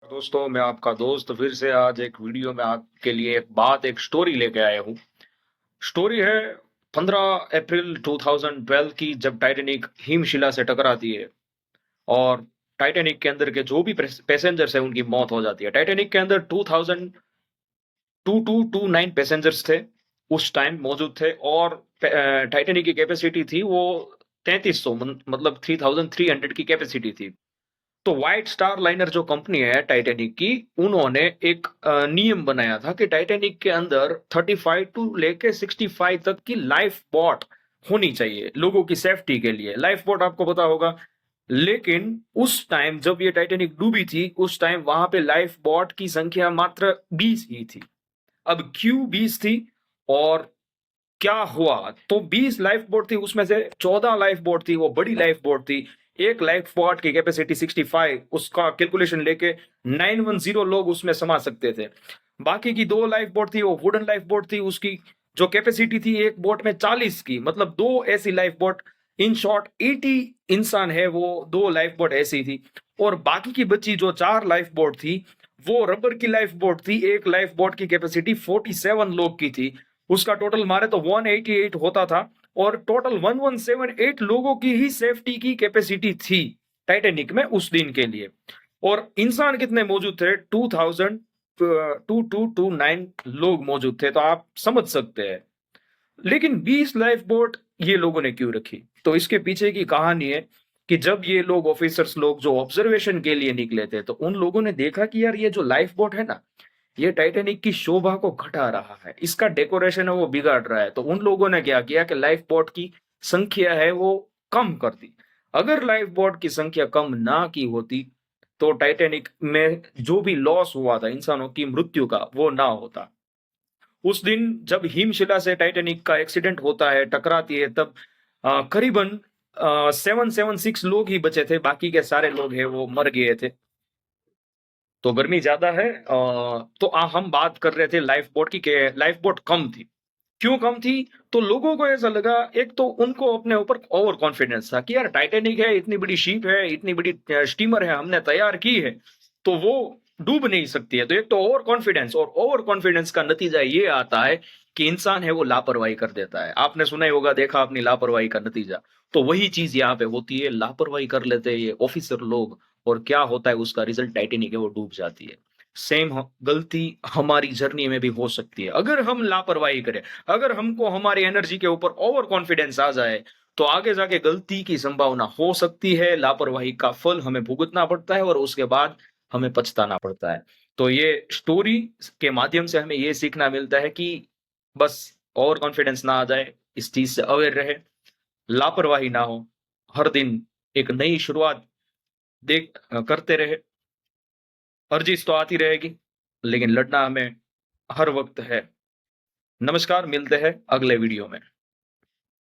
दोस्तों, मैं आपका दोस्त फिर से आज एक वीडियो में आपके लिए एक स्टोरी लेके आया हूँ। स्टोरी है 15 अप्रैल 2012 की, जब टाइटैनिक हिमशिला से टकराती है और टाइटैनिक के अंदर के जो भी पैसेंजर्स हैं उनकी मौत हो जाती है। टाइटैनिक के अंदर 2229 पैसेंजर्स थे, उस टाइम मौजूद थे। और टाइटैनिक की कैपेसिटी थी वो 3300, मतलब 3300 की कैपेसिटी थी। तो व्हाइट स्टार लाइनर जो कंपनी है टाइटैनिक की, उन्होंने एक नियम बनाया था कि टाइटैनिक के अंदर 35 टू लेके 65 तक की लाइफ बोट होनी चाहिए लोगों की सेफ्टी के लिए। लाइफ बोट आपको पता होगा, लेकिन उस टाइम जब ये टाइटैनिक डूबी थी, उस टाइम वहां पे लाइफ बोट की संख्या मात्र 20 ही थी। अब क्यों 20 थी और क्या हुआ? तो 20 लाइफ बोट थी, उसमें से 14 लाइफ बोट थी वो बड़ी लाइफ बोट थी। एक लाइफ बोट की कैपेसिटी 65, उसका कैलकुलेशन लेके 910 लोग उसमें समा सकते थे। बाकी की दो लाइफ बोट थी वो वुडन लाइफ बोट थी, उसकी जो कैपेसिटी थी एक बोट में 40 की, मतलब दो ऐसी लाइफ बोट। इन शॉर्ट 80 इंसान है वो दो लाइफ बोट ऐसी थी। और बाकी की बची जो चार लाइफ बोट थी वो रबर की लाइफ बोट थी। एक लाइफ बोट की कैपेसिटी 47 लोग की थी, उसका टोटल मारे तो 188 होता था। और टोटल 1178 लोगों की ही सेफ्टी की कैपेसिटी थी टाइटैनिक में उस दिन के लिए। और इंसान कितने मौजूद थे? 2229 लोग मौजूद थे, तो आप समझ सकते हैं। लेकिन 20 लाइफ बोट ये लोगों ने क्यों रखी? तो इसके पीछे की कहानी है कि जब ये लोग ऑफिसर्स लोग जो ऑब्जर्वेशन के लिए निकले थे, तो उन लोगों ने देखा कि यार ये जो लाइफ बोट है ना, ये टाइटैनिक की शोभा को घटा रहा है, इसका डेकोरेशन है वो बिगाड़ रहा है। तो उन लोगों ने क्या किया कि लाइफ बोट की संख्या है वो कम कर दी। अगर लाइफ बोट की संख्या कम ना की होती तो टाइटैनिक में जो भी लॉस हुआ था इंसानों की मृत्यु का, वो ना होता। उस दिन जब हिमशिला से टाइटैनिक का एक्सीडेंट होता है, टकराती है, तब करीबन 776 लोग ही बचे थे, बाकी के सारे लोग हैं वो मर गए थे। तो गर्मी ज्यादा है, तो हम बात कर रहे थे लाइफ बोट की, लाइफ बोट कम थी। क्यों कम थी? तो लोगों को ऐसा लगा, एक तो उनको अपने ऊपर ओवर कॉन्फिडेंस था कि यार टाइटैनिक है, इतनी बड़ी शिप है, इतनी बड़ी स्टीमर है हमने तैयार की है, तो वो डूब नहीं सकती है। तो एक तो ओवर कॉन्फिडेंस, और ओवर कॉन्फिडेंस का नतीजा ये आता है कि इंसान है वो लापरवाही कर देता है। आपने सुना ही होगा, देखा अपनी लापरवाही का नतीजा। तो वही चीज यहाँ पे होती है, लापरवाही कर लेते हैं ये ऑफिसर लोग, और क्या होता है उसका रिजल्ट? टाइटैनिक है वो डूब जाती है। सेम गलती हमारी जर्नी में भी हो सकती है अगर हम लापरवाही करें। अगर हमको हमारी एनर्जी के ऊपर ओवर कॉन्फिडेंस आ जाए तो आगे जाके गलती की संभावना हो सकती है, लापरवाही का फल हमें भुगतना पड़ता है और उसके बाद हमें पछताना पड़ता है। तो ये स्टोरी के माध्यम से हमें ये सीखना मिलता है कि बस ओवर कॉन्फिडेंस ना आ जाए, इस चीज से अवेयर रहे, लापरवाही ना हो, हर दिन एक नई शुरुआत करते रहे। हर चीज तो आती रहेगी, लेकिन लड़ना हमें हर वक्त है। नमस्कार, मिलते हैं अगले वीडियो में।